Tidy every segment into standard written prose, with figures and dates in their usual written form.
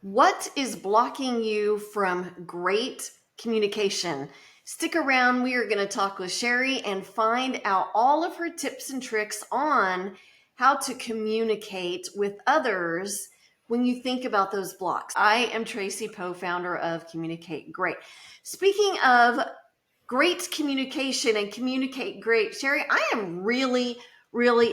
What is blocking you from great communication? Stick around. We are going to talk with Sherry and find out all of her tips and tricks on how to communicate with others when you think about those blocks. I am Traci Poe, founder of Communicate Great. Speaking of great communication and communicate great, Sherry, I am really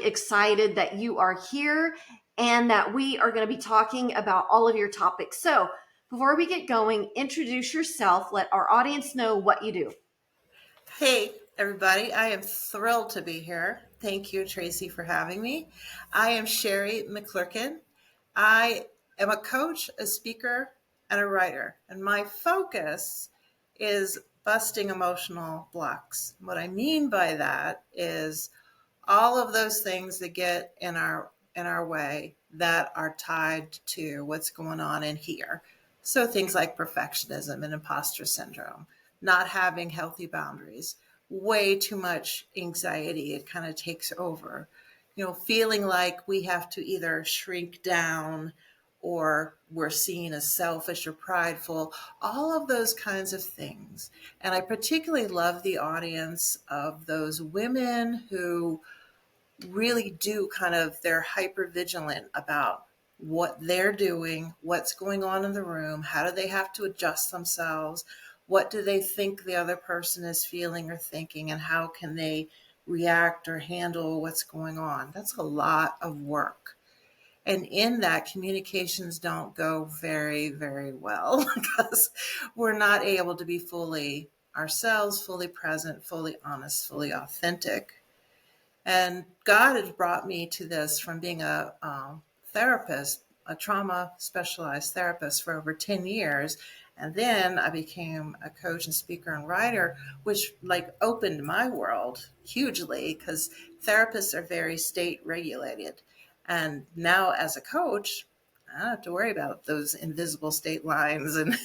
excited that you are here and that we are going to be talking about all of your topics. So before we get going, introduce yourself. Let our audience know what you do. Hey, everybody. I am thrilled to be here. Thank you, Traci, for having me. I am Sherry McClurkin. I am a coach, a speaker, and a writer. And my focus is busting emotional blocks. What I mean by that is all of those things that get in our way that are tied to what's going on in here. So things like perfectionism and imposter syndrome, not having healthy boundaries, way too much anxiety, it kind of takes over. Feeling like we have to either shrink down or we're seen as selfish or prideful, all of those kinds of things. And I particularly love the audience of those women who really do they're hyper vigilant about what they're doing, what's going on in the room, how do they have to adjust themselves, what do they think the other person is feeling or thinking, and how can they react or handle what's going on. That's a lot of work. And in that, communications don't go very well because we're not able to be fully ourselves, fully present, fully honest, fully authentic. And God has brought me to this from being a therapist, a trauma specialized therapist for over 10 years. And then I became a coach and speaker and writer, which opened my world hugely because therapists are very state regulated. And now as a coach, I don't have to worry about those invisible state lines and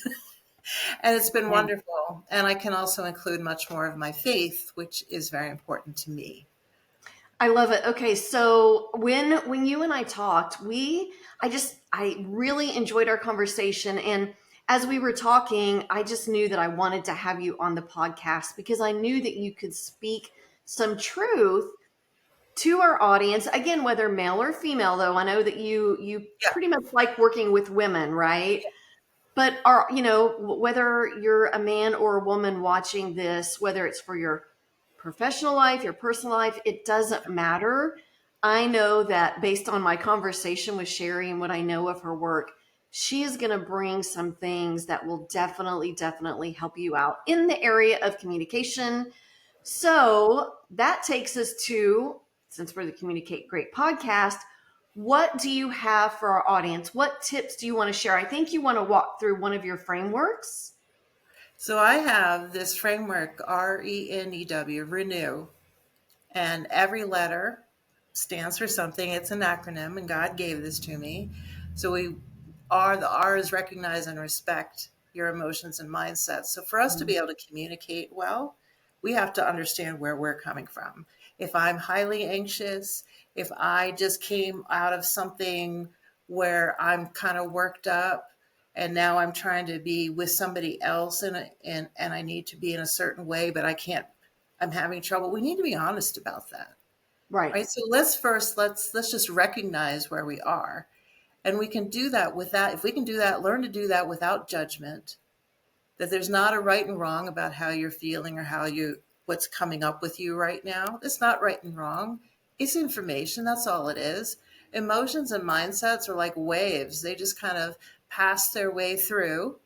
it's been wonderful. And I can also include much more of my faith, which is very important to me. I love it. Okay, so when you and I talked, I really enjoyed our conversation, and as we were talking, I just knew that I wanted to have you on the podcast because I knew that you could speak some truth to our audience. Again, whether male or female, though, I know that you Yeah. pretty much like working with women, right? But whether you're a man or a woman watching this, whether it's for your professional life, your personal life, it doesn't matter. I know that based on my conversation with Sherry and what I know of her work, she is going to bring some things that will definitely help you out in the area of communication. So that takes us to, since we're the Communicate Great podcast, what do you have for our audience? What tips do you want to share? I think you want to walk through one of your frameworks. So I have this framework, R.E.N.E.W, renew, and every letter stands for something. It's an acronym, and God gave this to me. So the R is recognize and respect your emotions and mindsets. So for us to be able to communicate well, we have to understand where we're coming from. If I'm highly anxious, if I just came out of something where I'm kind of worked up and now I'm trying to be with somebody else and I need to be in a certain way, but I can't, I'm having trouble. We need to be honest about that. Right. Right. So let's just recognize where we are. And we can do that with that. If we can do that, learn to do that without judgment, that there's not a right and wrong about how you're feeling or what's coming up with you right now. It's not right and wrong. It's information. That's all it is. Emotions and mindsets are like waves. They just kind of pass their way through.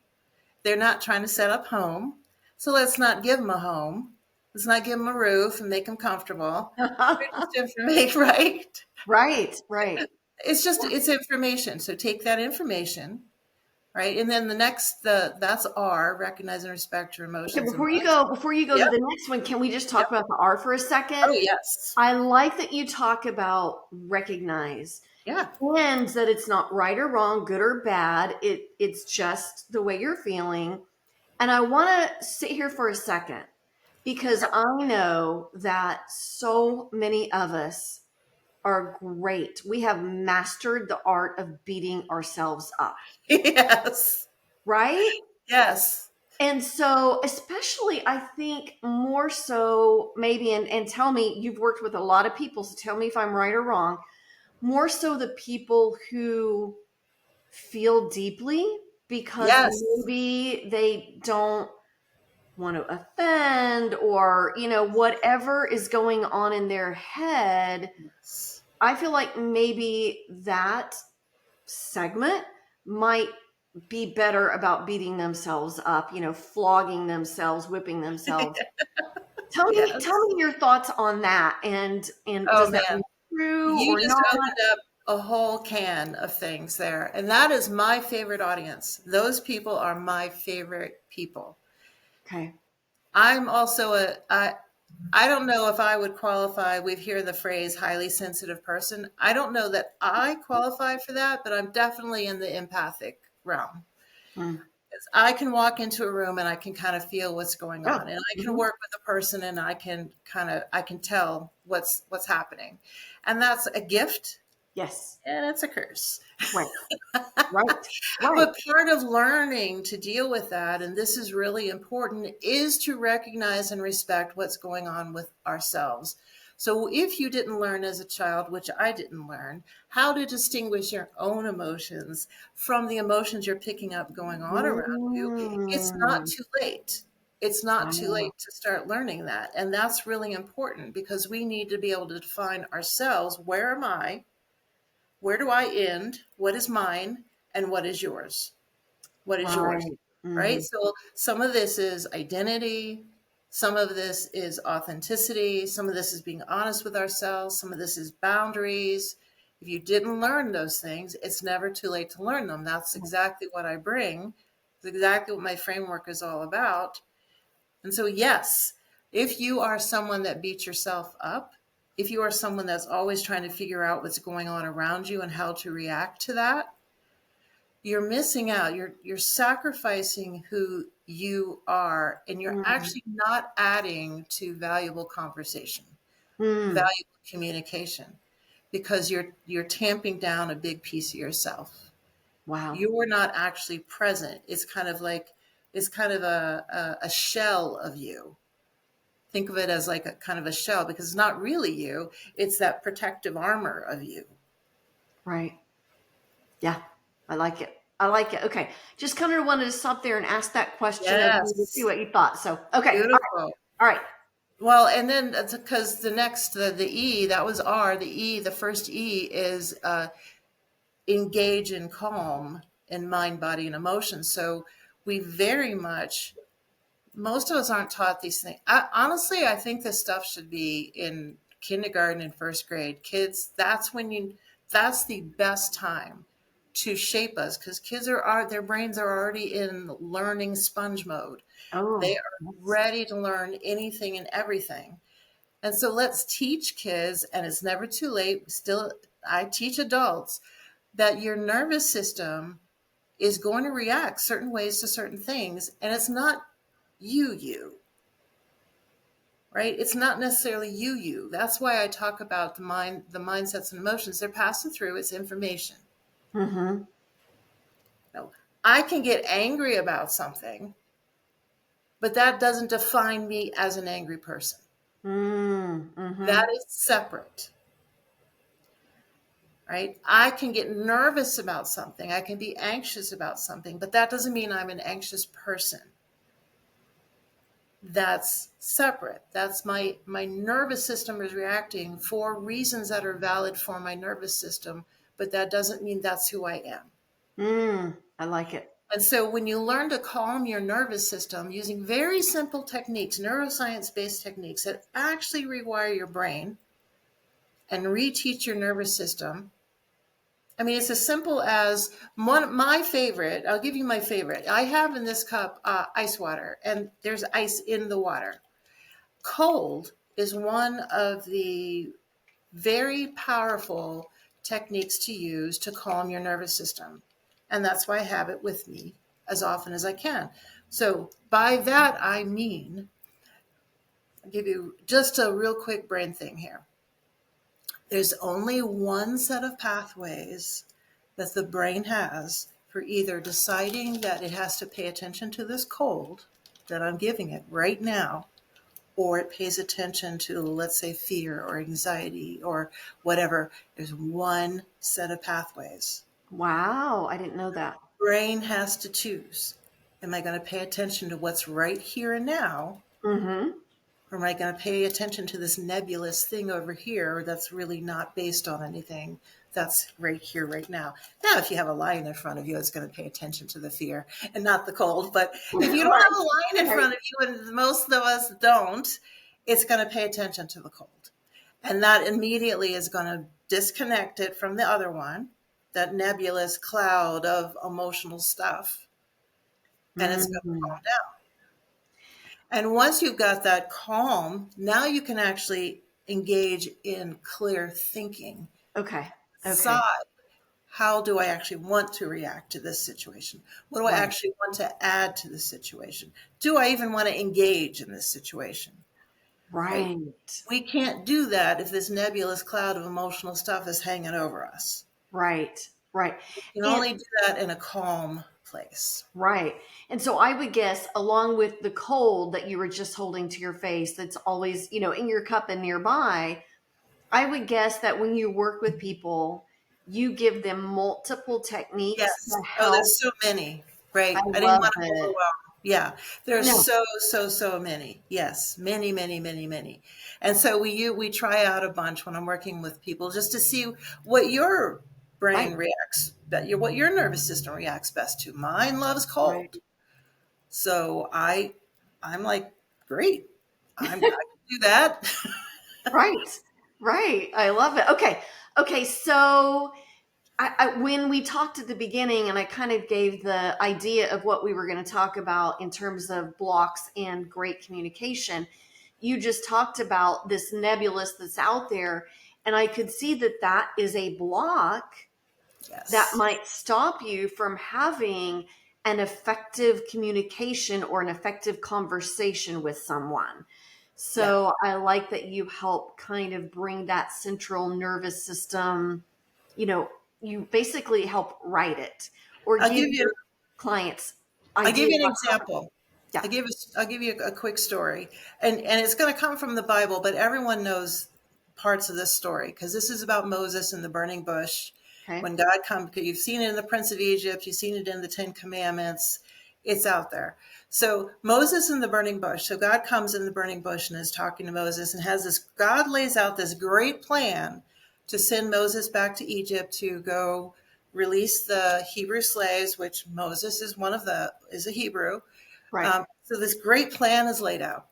They're not trying to set up home. So let's not give them a home. Let's not give them a roof and make them comfortable. They're just information, right? Right. It's information. So take that information, right? And then that's R, recognize and respect your Okay, emotions and before you go to Yep. the next one, can we just talk Yep. about the R for a second? Oh, yes. I like that you talk about recognize Yeah. and that it's not right or wrong, good or bad. It's just the way you're feeling. And I want to sit here for a second because Yep. I know that so many of us are great. We have mastered the art of beating ourselves up, Yes. right? Yes. And so, especially, I think more so, maybe, and tell me, you've worked with a lot of people, so tell me if I'm right or wrong. More so, the people who feel deeply because Yes. maybe they don't want to offend, or, whatever is going on in their head. Yes. I feel like maybe that segment might be better about beating themselves up, flogging themselves, whipping themselves. Tell Yes. me your thoughts on that, and Oh does that man. ring true You or just not? opened up a whole can of things there. And that is my favorite audience. Those people are my favorite people. Okay. I'm also I don't know if I would qualify. We hear the phrase highly sensitive person. I don't know that I qualify for that, but I'm definitely in the empathic realm. Mm. I can walk into a room and I can kind of feel what's going Oh. on, and I can Mhm. work with a person and I can tell what's happening. And that's a gift Yes. and it's a curse. Right. Right. Right. But part of learning to deal with that, and this is really important, is to recognize and respect what's going on with ourselves. So if you didn't learn as a child, which I didn't learn, how to distinguish your own emotions from the emotions you're picking up going on around you, it's not Mm. too late. It's not too Wow. late to start learning that. And that's really important because we need to be able to define ourselves. Where am I? Where do I end? What is mine? And what is yours? What is yours? Right. Right? Hmm. So some of this is identity. Some of this is authenticity. Some of this is being honest with ourselves. Some of this is boundaries. If you didn't learn those things, it's never too late to learn them. That's exactly what I bring. It's exactly what my framework is all about. And so, yes, if you are someone that beats yourself up, if you are someone that's always trying to figure out what's going on around you and how to react to that, you're missing out. You're sacrificing who you are, and you're Mm. actually not adding to valuable conversation, Mm. valuable communication, because you're tamping down a big piece of yourself. Wow. You are not actually present. It's kind of a shell of you. Think of it as like a kind of a shell because it's not really you. It's that protective armor of you. Right. Yeah. I like it. I like it. Okay. Just kind of wanted to stop there and ask that question of you to see Yes. what you thought. So, okay. All right. Beautiful. All right. Well, and then that's because the E, that was R, the E, the first E is engage in calm in mind, body, and emotion. So we very much, most of us aren't taught these things. Honestly, I think this stuff should be in kindergarten and first grade. Kids, that's the best time to shape us because kids their brains are already in learning sponge mode. They Oh, are yes. ready to learn anything and everything. And so let's teach kids, and it's never too late. Still, I teach adults that your nervous system is going to react certain ways to certain things, and it's not you, right? It's not necessarily you. That's why I talk about the mindsets and emotions. They're passing through. It's information. Mm-hmm. No, I can get angry about something, but that doesn't define me as an angry person. Mm-hmm. That is separate. Right? I can get nervous about something. I can be anxious about something, but that doesn't mean I'm an anxious person. That's separate. That's my nervous system is reacting for reasons that are valid for my nervous system, but that doesn't mean that's who I am. I like it. And so when you learn to calm your nervous system using very simple techniques, neuroscience based techniques that actually rewire your brain and reteach your nervous system. I mean, it's as simple as my favorite. I'll give you my favorite. I have in this cup ice water, and there's ice in the water. Cold is one of the very powerful techniques to use to calm your nervous system. And that's why I have it with me as often as I can. So, by that, I mean, I'll give you just a real quick brain thing here. There's only one set of pathways that the brain has for either deciding that it has to pay attention to this cold that I'm giving it right now, or it pays attention to, let's say, fear or anxiety or whatever. There's one set of pathways. Wow, I didn't know that. Brain has to choose. Am I going to pay attention to what's right here and now? Mm-hmm. Or am I going to pay attention to this nebulous thing over here that's really not based on anything that's right here, right now? Now, if you have a lion in front of you, it's going to pay attention to the fear and not the cold. But if you don't Right. have a lion in Right. front of you, and most of us don't, it's going to pay attention to the cold. And that immediately is going to disconnect it from the other one, that nebulous cloud of emotional stuff, and it's going to Mm-hmm. calm down. And once you've got that calm, now you can actually engage in clear thinking. Okay. Okay. Decide, how do I actually want to react to this situation? What do I Right. actually want to add to this situation? Do I even want to engage in this situation? Right? Right. We can't do that if this nebulous cloud of emotional stuff is hanging over us. Right. Right. We can And only do that in a calm place. right. And so I would guess, along with the cold that you were just holding to your face, that's always, in your cup and nearby, I would guess that when you work with people, you give them multiple techniques to Yes. Oh, help. there's so many. I Right. I didn't love want to it. overwhelm. Yeah. There's No. so many. Yes. Many, many, many, many. And so we try out a bunch when I'm working with people just to see what your Right. brain reacts, what your nervous system reacts best to. Mine loves Right. cold. So I'm like, great. I can do that. Right. Right. I love it. Okay. Okay. So when we talked at the beginning, and I kind of gave the idea of what we were going to talk about in terms of blocks and great communication, you just talked about this nebulous that's out there. And I could see that that is a block that Yes. might stop you from having an effective communication or an effective conversation with someone. Yeah. So I like that you help kind of bring that central nervous system, you know, you basically help write it or I'll give give you your clients I'll give ideas you an on how. example. Yeah. I'll give you a quick story, and it's going to come from the Bible, but everyone knows parts of this story because this is about Moses and the burning bush. Okay. When God comes, you've seen it in the Prince of Egypt, you've seen it in the Ten Commandments. It's out there. So Moses and the burning bush. So God comes in the burning bush and is talking to Moses and has this. God lays out this great plan to send Moses back to Egypt to go release the Hebrew slaves, which Moses is is a Hebrew. Right. So this great plan is laid out.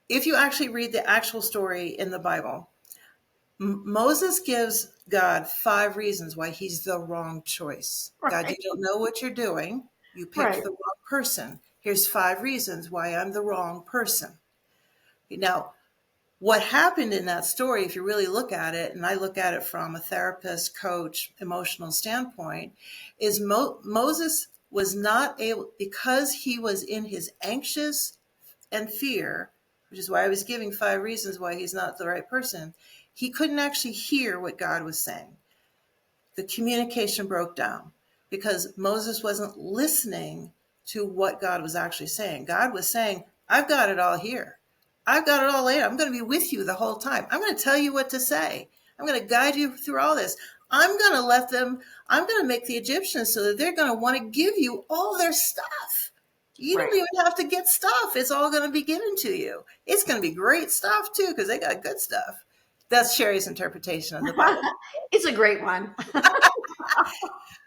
If you actually read the actual story in the Bible, Moses gives God 5 reasons why he's the wrong choice. God, you Right. don't know what you're doing. You picked Right. the wrong person. Here's 5 reasons why I'm the wrong person. Now, what happened in that story, if you really look at it, and I look at it from a therapist, coach, emotional standpoint, is Moses was not able, because he was in his anxious and fear, which is why I was giving 5 reasons why he's not the right person. He couldn't actually hear what God was saying. The communication broke down because Moses wasn't listening to what God was actually saying. God was saying, I've got it all here. I've got it all later. I'm going to be with you the whole time. I'm going to tell you what to say. I'm going to guide you through all this. I'm going to make the Egyptians so that they're going to want to give you all their stuff. You Right. don't even have to get stuff. It's all going to be given to you. It's going to be great stuff too, because they got good stuff. That's Sherry's interpretation of the Bible. It's a great one.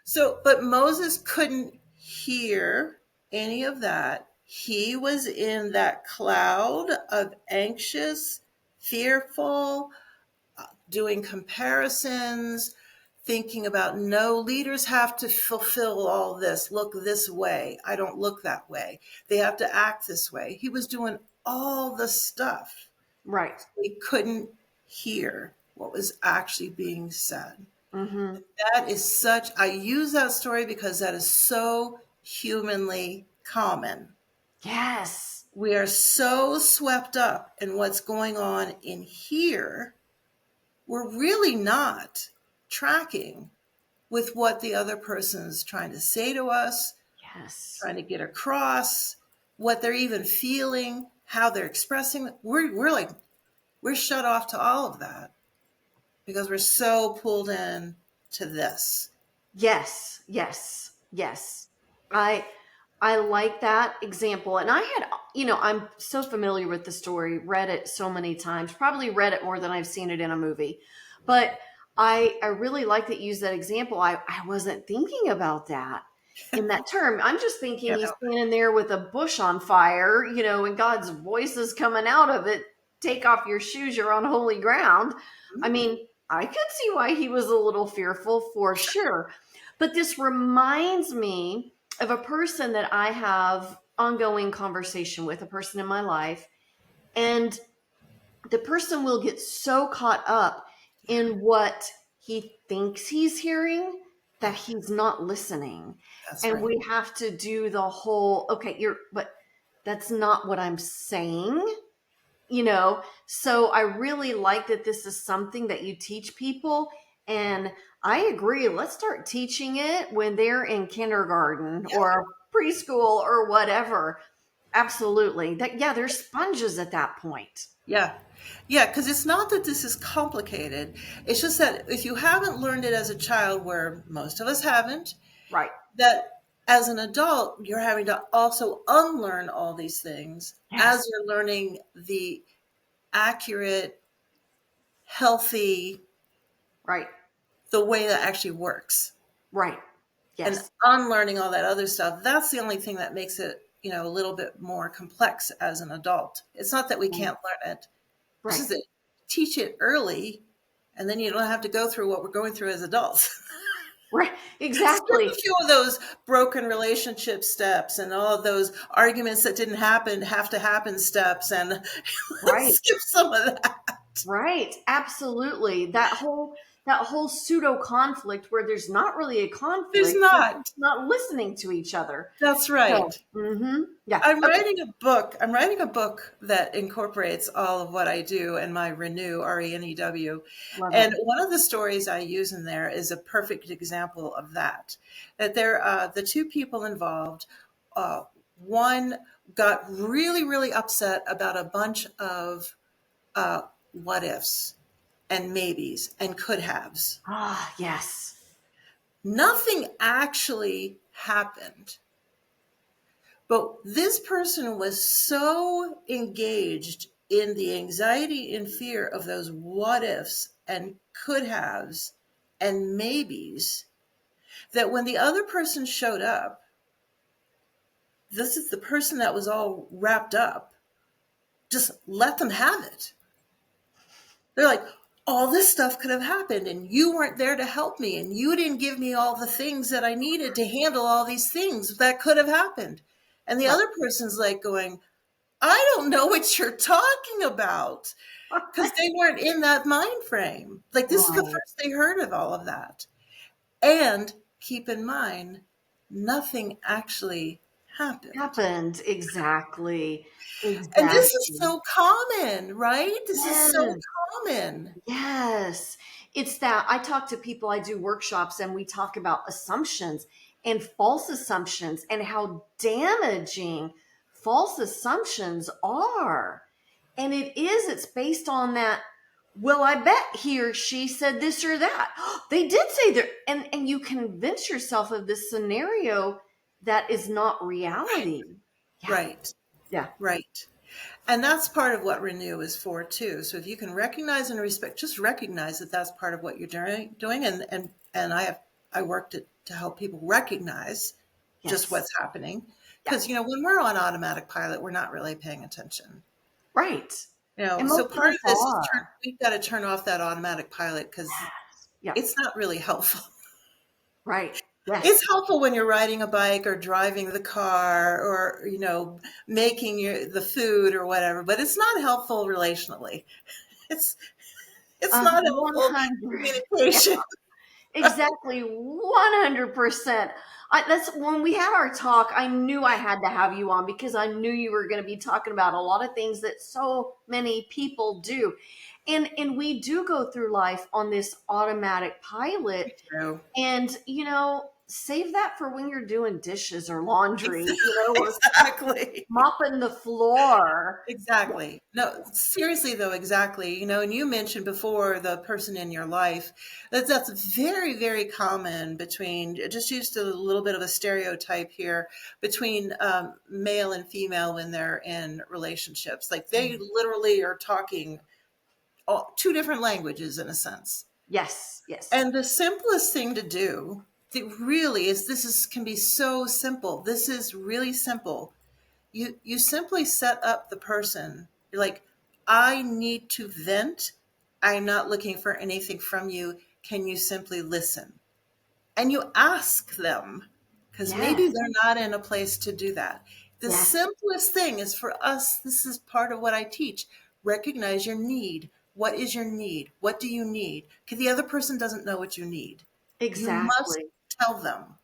So, but Moses couldn't hear any of that. He was in that cloud of anxious, fearful, doing comparisons, thinking about no, leaders have to fulfill all this, look this way. I don't look that way. They have to act this way. He was doing all the stuff. Right. He couldn't hear what was actually being said. Mm-hmm. That is I use that story because that is so humanly common. Yes. We are so swept up in what's going on in here we're really not tracking with what the other person's trying to say to us, Yes. trying to get across, what they're even feeling, how they're expressing. We're like, we're shut off to all of that because we're so pulled in to this. Yes, yes, yes. I I like that example. And I had, I'm so familiar with the story, read it so many times, probably read it more than I've seen it in a movie. But I really like that you use that example. I wasn't thinking about that in that term. I'm just thinking You he's know? standing there with a bush on fire, and God's voice is coming out of it. Take off your shoes, you're on holy ground. I mean, I could see why he was a little fearful for sure. But this reminds me of a person that I have ongoing conversation with, a person in my life, and the person will get so caught up in what he thinks he's hearing that he's not listening. That's And right. we have to do the whole, okay, but that's not what I'm saying, so I really like that this is something that you teach people. And I agree, let's start teaching it when they're in kindergarten Yeah. or preschool or whatever. Absolutely, that, yeah, they're sponges at that point. Yeah. Yeah. Because it's not that this is complicated. It's just that if you haven't learned it as a child, where most of us haven't, Right. that as an adult, you're having to also unlearn all these things as Yes. you're learning the accurate, healthy, Right. the way that actually works. Right. And Yes. unlearning all that other stuff, that's the only thing that makes it, a little bit more complex as an adult. It's not that we Right. can't learn it. It's Right. just that teach it early and then you don't have to go through what we're going through as adults. Right. Skip a Exactly. few of those broken relationship steps and all of those arguments that didn't happen have to happen steps, and Right. skip some of that. Right. Absolutely. That whole pseudo conflict where there's not really a There's conflict, we're not. just not listening to each other. That's So, right. yeah. I'm Okay. writing a book. I'm writing a book that incorporates all of what I do and my R.E.N.E.W, R-E.N.E.W. Love it. And one of the stories I use in there is a perfect example of that. That the two people involved, uh, one got really, really upset about a bunch of what ifs and maybes and could haves. Ah, yes. Nothing actually happened. But this person was so engaged in the anxiety and fear of those what ifs and could haves and maybes that when the other person showed up, this is the person that was all wrapped up, just let them have it. They're like, all this stuff could have happened and you weren't there to help me and you didn't give me all the things that I needed to handle all these things that could have happened. And the Right. other person's like going, I don't know what you're talking about, because they weren't in that mind frame. Like, this is the Right. first they heard of all of that. And keep in mind, nothing actually happened. Happened. Exactly. And this is Exactly. so common, right? This is so Yes. common. Yes. It's that I talk to people, I do workshops, and we talk about assumptions and false assumptions and how damaging false assumptions are. And it's based on that. Well, I bet he or she said this or that. They did say that. And you convince yourself of this scenario that is not reality. Yeah. Right, Yeah. right. And that's part of what Renew is for too. So if you can recognize and respect, just recognize that that's part of what you're doing. And I worked to help people recognize just Yes. what's happening. Yeah. Because, when we're on automatic pilot, we're not really paying attention. Right. And So most of part us of this is are. we've got to turn off that automatic pilot because Yes. Yeah. it's not really helpful. Right. Yes. It's helpful when you're riding a bike or driving the car or, making the food or whatever, but it's not helpful relationally. It's it's not helpful 100. Yeah. communication. Exactly. 100%. That's when we had our talk. I knew I had to have you on because I knew you were going to be talking about a lot of things that so many people do. And we do go through life on this automatic pilot. True. And, save that for when you're doing dishes or laundry, or Exactly. mopping the floor. Exactly. No, seriously though, exactly. And you mentioned before the person in your life. That's very, very common between, just used a little bit of a stereotype here, between male and female when they're in relationships. Like they literally are talking two different languages in a sense. Yes, yes. And the simplest thing to do, that really is, can be so simple. This is really simple. You simply set up the person. You're like, I need to vent. I'm not looking for anything from you. Can you simply listen? And you ask them, because maybe Yes, they're not in a place to do that. The yes. simplest thing is for us, this is part of what I teach. Recognize your need. What is your need? What do you need? Because the other person doesn't know what you need. You must Exactly. tell them.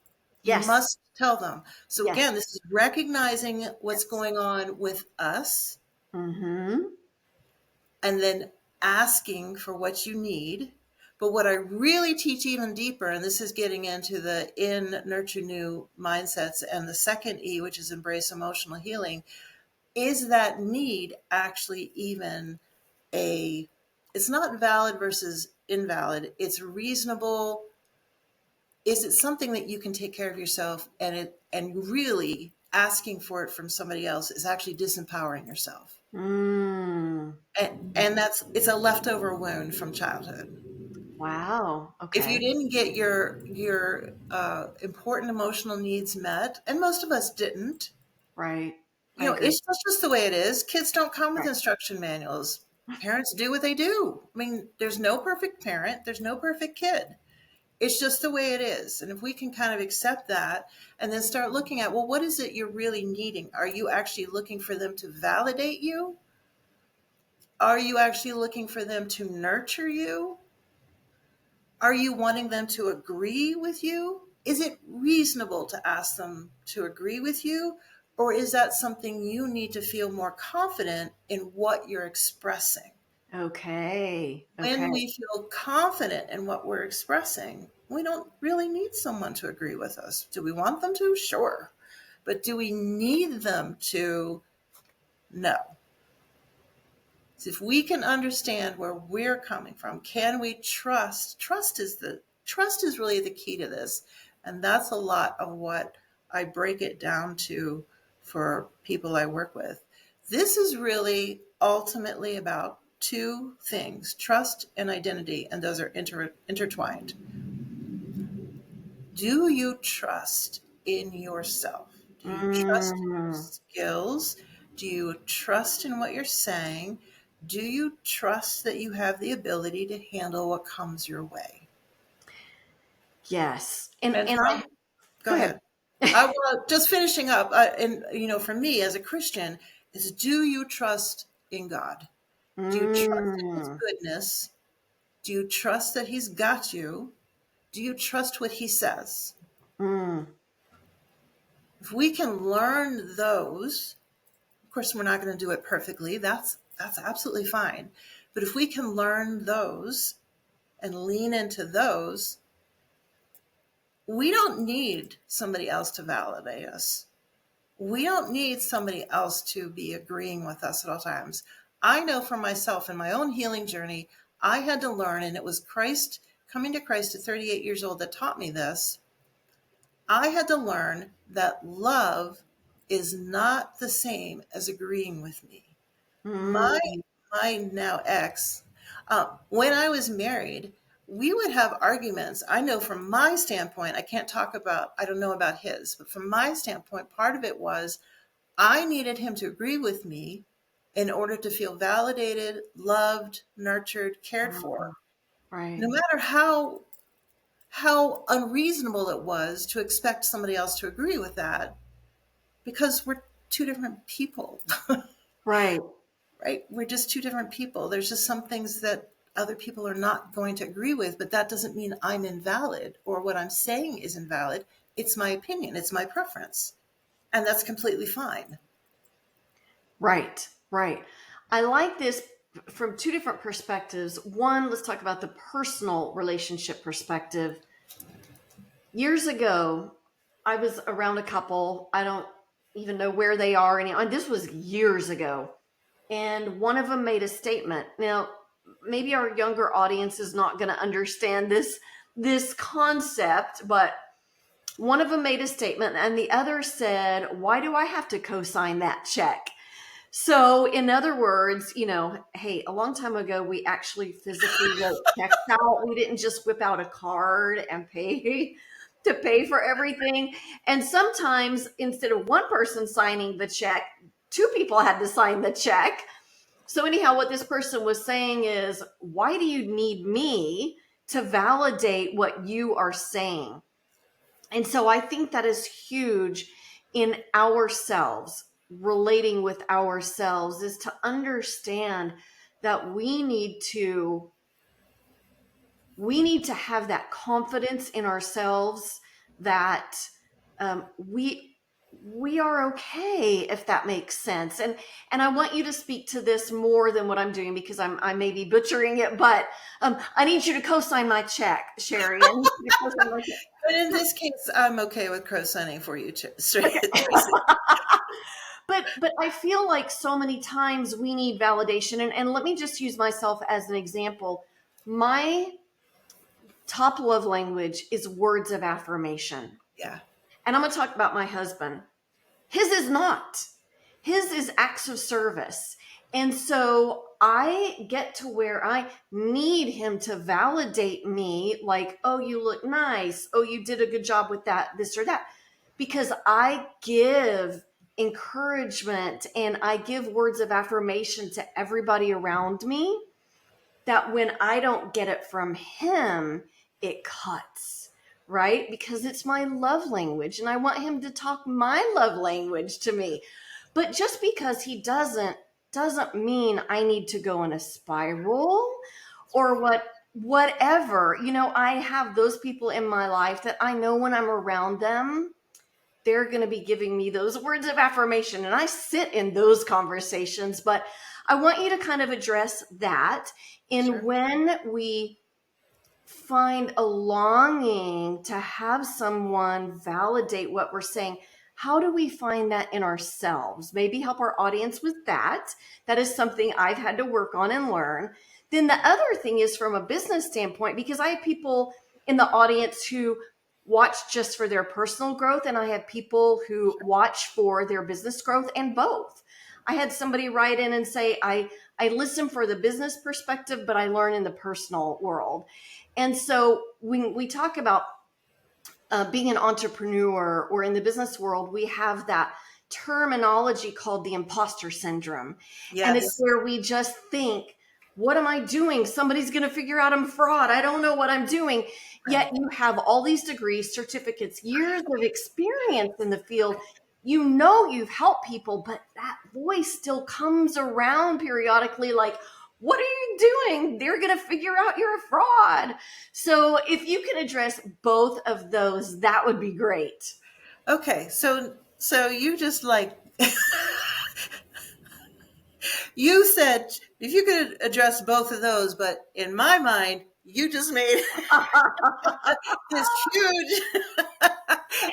You Yes, must tell them. So yes. again, this is recognizing what's Yes. going on with us Mm-hmm. and then asking for what you need. But what I really teach even deeper, and this is getting into the R.E.N.N.W mindsets, and the second E, which is embrace emotional healing, is that need actually even it's not valid versus invalid. It's reasonable. Is it something that you can take care of yourself, and really asking for it from somebody else is actually disempowering yourself. Mm. And it's a leftover wound from childhood. Wow. If you Okay. didn't get your important emotional needs met, and most of us didn't, Right. I agree. it's just the way it is. Kids don't come with Right. instruction manuals. Parents do what they do. I mean, there's no perfect parent, there's no perfect kid. It's just the way it is. And if we can kind of accept that and then start looking at, well, what is it you're really needing? Are you actually looking for them to validate you? Are you actually looking for them to nurture you? Are you wanting them to agree with you? Is it reasonable to ask them to agree with you? Or is that something you need to feel more confident in what you're expressing? Okay. Okay. When we feel confident in what we're expressing, we don't really need someone to agree with us. Do we want them to? Sure. But do we need them to? No. So if we can understand where we're coming from, can we trust? Trust is really the key to this. And that's a lot of what I break it down to for people I work with. This is really ultimately about two things, trust and identity, and those are intertwined. Do you trust in yourself? Do you trust in your Mm. skills? Do you trust in what you're saying? Do you trust that you have the ability to handle what comes your way? Yes. And And and I go go ahead. ahead. Well, just finishing up, and for me as a Christian, is do you trust in God? Do you trust in His Mm. goodness? Do you trust that He's got you? Do you trust what He says? Mm. If we can learn those, of course, we're not going to do it perfectly. That's absolutely fine. But if we can learn those and lean into those, we don't need somebody else to validate us. We don't need somebody else to be agreeing with us at all times. I know for myself in my own healing journey, I had to learn, and it was coming to Christ at 38 years old that taught me this. I had to learn that love is not the same as agreeing with me. My Mm. my now ex, when I was married, we would have arguments. I know from my standpoint, I don't know about his, but from my standpoint, part of it was I needed him to agree with me in order to feel validated, loved, nurtured, cared for. Oh, right. No matter how unreasonable it was to expect somebody else to agree with that, because we're two different people. Right. Right? We're just two different people. There's just some things that other people are not going to agree with, but that doesn't mean I'm invalid or what I'm saying is invalid. It's my opinion, it's my preference, and that's completely fine. Right. Right. I like this. from two different perspectives. One, let's talk about the personal relationship perspective. Years ago, I was around a couple. I don't even know where they are anymore. This was years ago. And one of them made a statement. Now, maybe our younger audience is not going to understand this concept, but one of them made a statement and the other said, "Why do I have to co-sign that check?" So, in other words, hey, a long time ago, we actually physically wrote checks out. We didn't just whip out a card and pay to pay for everything. And sometimes instead of one person signing the check, two people had to sign the check. So, anyhow, what this person was saying is, why do you need me to validate what you are saying? And so I think that is huge in ourselves, relating with ourselves, is to understand that we need to have that confidence in ourselves that we are okay, if that makes sense. And I want you to speak to this more than what I'm doing, because I may be butchering it, but I need you to co-sign my check, Sherry. I need you to co-sign my check. But in this case, I'm okay with co-signing for you, Tracy. But I feel like so many times we need validation. And let me just use myself as an example. My top love language is words of affirmation. Yeah. And I'm going to talk about my husband. His is not. His is acts of service. And so I get to where I need him to validate me, like, "Oh, you look nice. Oh, you did a good job with that, this or that." Because I give encouragement and I give words of affirmation to everybody around me, that when I don't get it from him, it cuts, right? Because it's my love language and I want him to talk my love language to me. But just because he doesn't mean I need to go in a spiral or whatever. I have those people in my life that I know when I'm around them, they're going to be giving me those words of affirmation. And I sit in those conversations. But I want you to kind of address that in Sure. when we find a longing to have someone validate what we're saying. How do we find that in ourselves? Maybe help our audience with that. That is something I've had to work on and learn. Then the other thing is from a business standpoint, because I have people in the audience who watch just for their personal growth, and I have people who watch for their business growth, and both. I had somebody write in and say, I listen for the business perspective, but I learn in the personal world. And so when we talk about being an entrepreneur or in the business world, we have that terminology called the imposter syndrome. And it's Yes. where we just think, what am I doing? Somebody's going to figure out I'm fraud. I don't know what I'm doing. Yet you have all these degrees, certificates, years of experience in the field. You've helped people, but that voice still comes around periodically like, what are you doing? They're going to figure out you're a fraud. So if you can address both of those, that would be great. Okay. So you just like you said if you could address both of those, but in my mind, you just made this huge,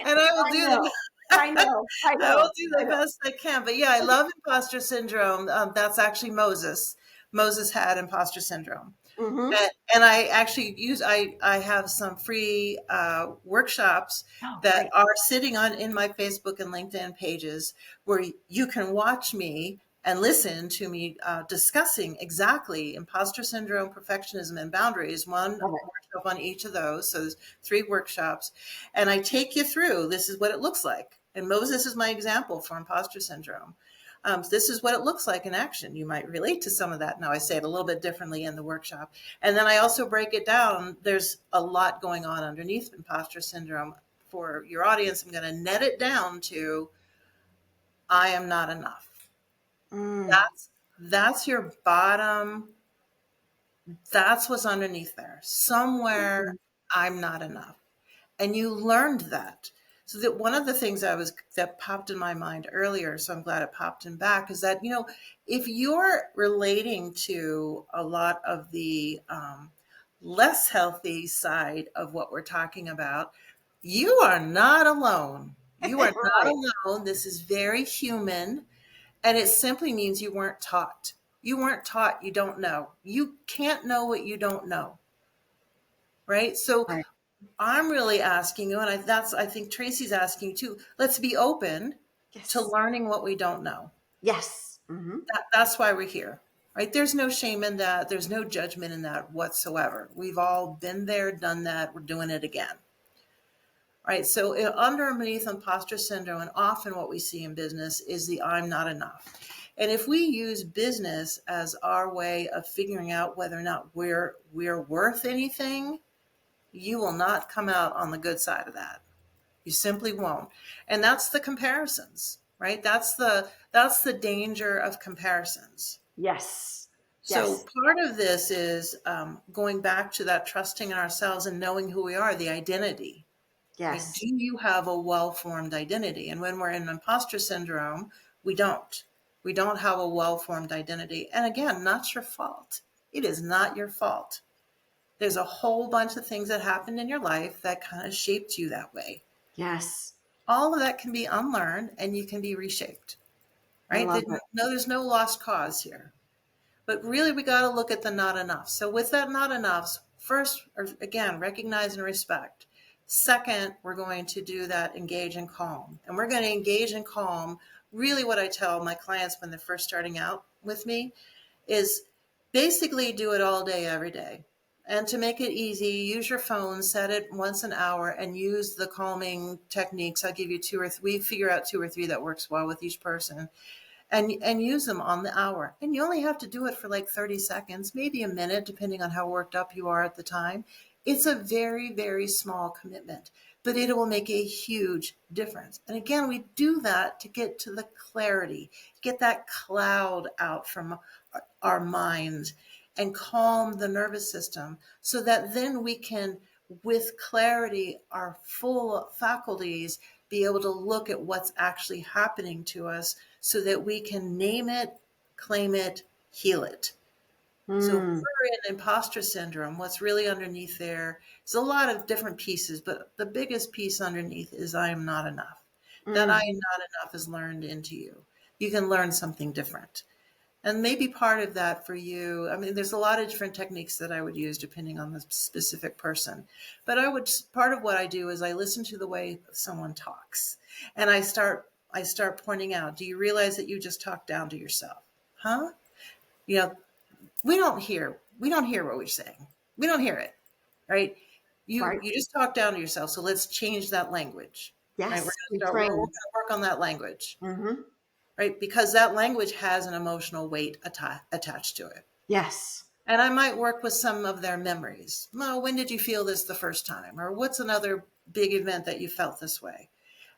and I will I do know. the I know. I I will know. do I the know. best I can. But yeah, I love imposter syndrome. That's actually Moses. Moses had imposter syndrome. Mm-hmm. And I actually I have some free workshops Oh, that great. are sitting on in my Facebook and LinkedIn pages where you can watch me and listen to me discussing exactly imposter syndrome, perfectionism, and boundaries. One Love it. workshop on each of those. So there's 3 workshops. And I take you through this is what it looks like. And Moses is my example for imposter syndrome. This is what it looks like in action. You might relate to some of that. Now I say it a little bit differently in the workshop. And then I also break it down. There's a lot going on underneath imposter syndrome. For your audience, I'm going to net it down to I am not enough. Mm. That's your bottom. That's what's underneath there. Somewhere Mhm. I'm not enough. And you learned that. So that one of the things that popped in my mind earlier, so I'm glad it popped in back, is that, if you're relating to a lot of the less healthy side of what we're talking about, you are not alone. You are not Right. alone. This is very human. And it simply means you weren't taught. You weren't taught, you don't know. You can't know what you don't know. Right. So Right. I'm really asking you, and I think Traci's asking you too. Let's be open to Yes. learning what we don't know. Yes. Mm-hmm. That's why we're here, right? There's no shame in that. There's no judgment in that whatsoever. We've all been there, done that. We're doing it again, right? So underneath imposter syndrome, and often what we see in business is the I'm not enough. And if we use business as our way of figuring out whether or not we're worth anything, you will not come out on the good side of that. You simply won't. And that's the comparisons, right? That's the danger of comparisons. Yes. So Yes. part of this is going back to that trusting in ourselves and knowing who we are, the identity. Right? Yes. Do you have a well-formed identity? And when we're in imposter syndrome, we don't. We don't have a well-formed identity. And again, not your fault. It is not your fault. There's a whole bunch of things that happened in your life that kind of shaped you that way. Yes. All of that can be unlearned and you can be reshaped, I right? love it. No, there's no lost cause here. But really, we got to look at the not enough. So, with that not enough, first, or again, recognize and respect. Second, we're going to do that engage and calm. And we're going to engage and calm. Really, what I tell my clients when they're first starting out with me is basically do it all day, every day. And to make it easy, use your phone, set it once an hour, and use the calming techniques. I'll give you two or three. We figure out two or three that works well with each person, and use them on the hour. And you only have to do it for like 30 seconds, maybe a minute, depending on how worked up you are at the time. It's a very, very small commitment, but it will make a huge difference. And again, we do that to get to the clarity, get that cloud out from our minds and calm the nervous system so that then we can, with clarity, our full faculties, be able to look at what's actually happening to us so that we can name it, claim it, heal it. So if Mm. we're in imposter syndrome, what's really underneath there is a lot of different pieces, but the biggest piece underneath is I am not enough. That I Mm. am not enough is learned into you. You can learn something different. And maybe part of that for you, I mean, there's a lot of different techniques that I would use depending on the specific person. But part of what I do is I listen to the way someone talks. And I start pointing out, do you realize that you just talked down to yourself? Huh? You know, we don't hear what we're saying. We don't hear it, right? You Right. you just talk down to yourself. So let's change that language. Right? Yes. We're Reframe. going to work on that language, Mm-hmm. right? Because that language has an emotional weight attached to it. Yes. And I might work with some of their memories. Well, when did you feel this the first time? Or what's another big event that you felt this way?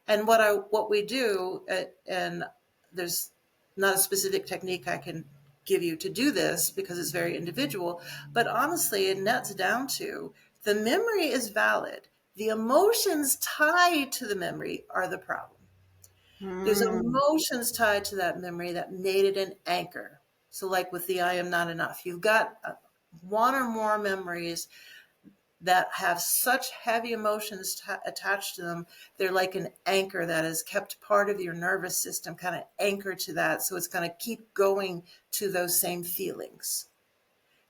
And what we do, and there's not a specific technique I can give you to do this because it's very individual, but honestly, it nets down to the memory is valid. The emotions tied to the memory are the problem. There's Mm. emotions tied to that memory that made it an anchor. So, like with the I am not enough, you've got one or more memories that have such heavy emotions attached to them. They're like an anchor that has kept part of your nervous system kind of anchored to that. So, it's going to keep going to those same feelings.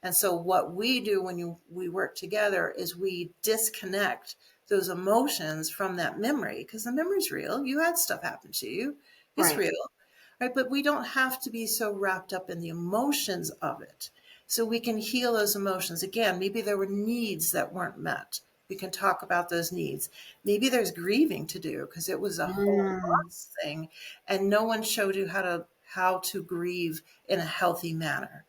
And so what we do when we work together is we disconnect those emotions from that memory because the memory's real. You had stuff happen to you. It's Right. real. Right? But we don't have to be so wrapped up in the emotions of it. So we can heal those emotions. Again, maybe there were needs that weren't met. We can talk about those needs. Maybe there's grieving to do because it was a whole Mm. loss thing and no one showed you how to grieve in a healthy manner.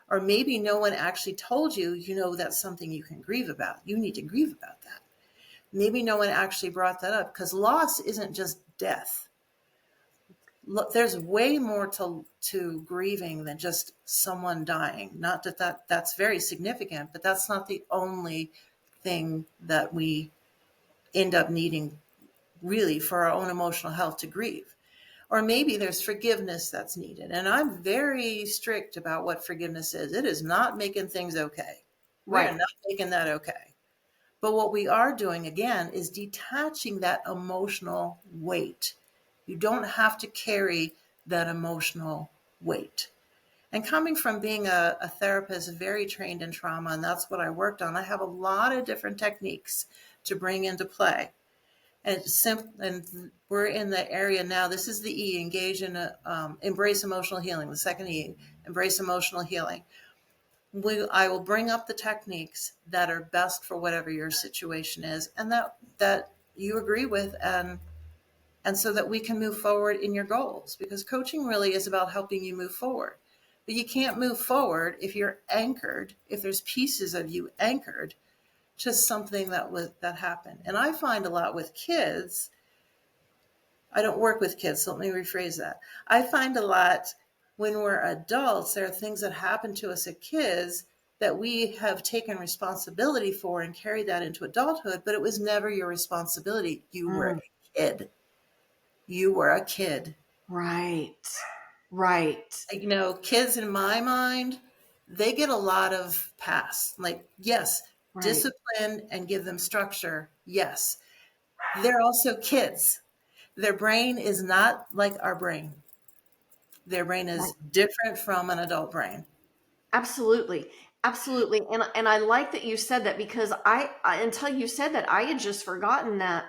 Or maybe no one actually told you, that's something you can grieve about. You need to grieve about that. Maybe no one actually brought that up because loss isn't just death. There's way more to grieving than just someone dying. Not that's very significant, but that's not the only thing that we end up needing really, for our own emotional health to grieve. Or maybe there's forgiveness that's needed. And I'm very strict about what forgiveness is. It is not making things okay. We are Right. not making that okay. But what we are doing, again, is detaching that emotional weight. You don't have to carry that emotional weight. And coming from being a therapist, very trained in trauma, and that's what I worked on, I have a lot of different techniques to bring into play. And it's simple, and we're in the area now. This is the E, engage in embrace emotional healing. The second E, embrace emotional healing. I will bring up the techniques that are best for whatever your situation is, and that you agree with, and so that we can move forward in your goals. Because coaching really is about helping you move forward. But you can't move forward if you're anchored, if there's pieces of you anchored to something that happened. And I find a lot with kids. I don't work with kids, so let me rephrase that. I find a lot when we're adults, there are things that happen to us as kids that we have taken responsibility for and carried that into adulthood, but it was never your responsibility. You were Mm, a kid. You were a kid. right. Right. Kids in my mind, they get a lot of pass. Like, yes, Right. discipline and give them structure. Yes. They're also kids. Their brain is not like our brain. Their brain Right. is different from an adult brain. Absolutely. Absolutely. And I like that you said that because until you said that, I had just forgotten that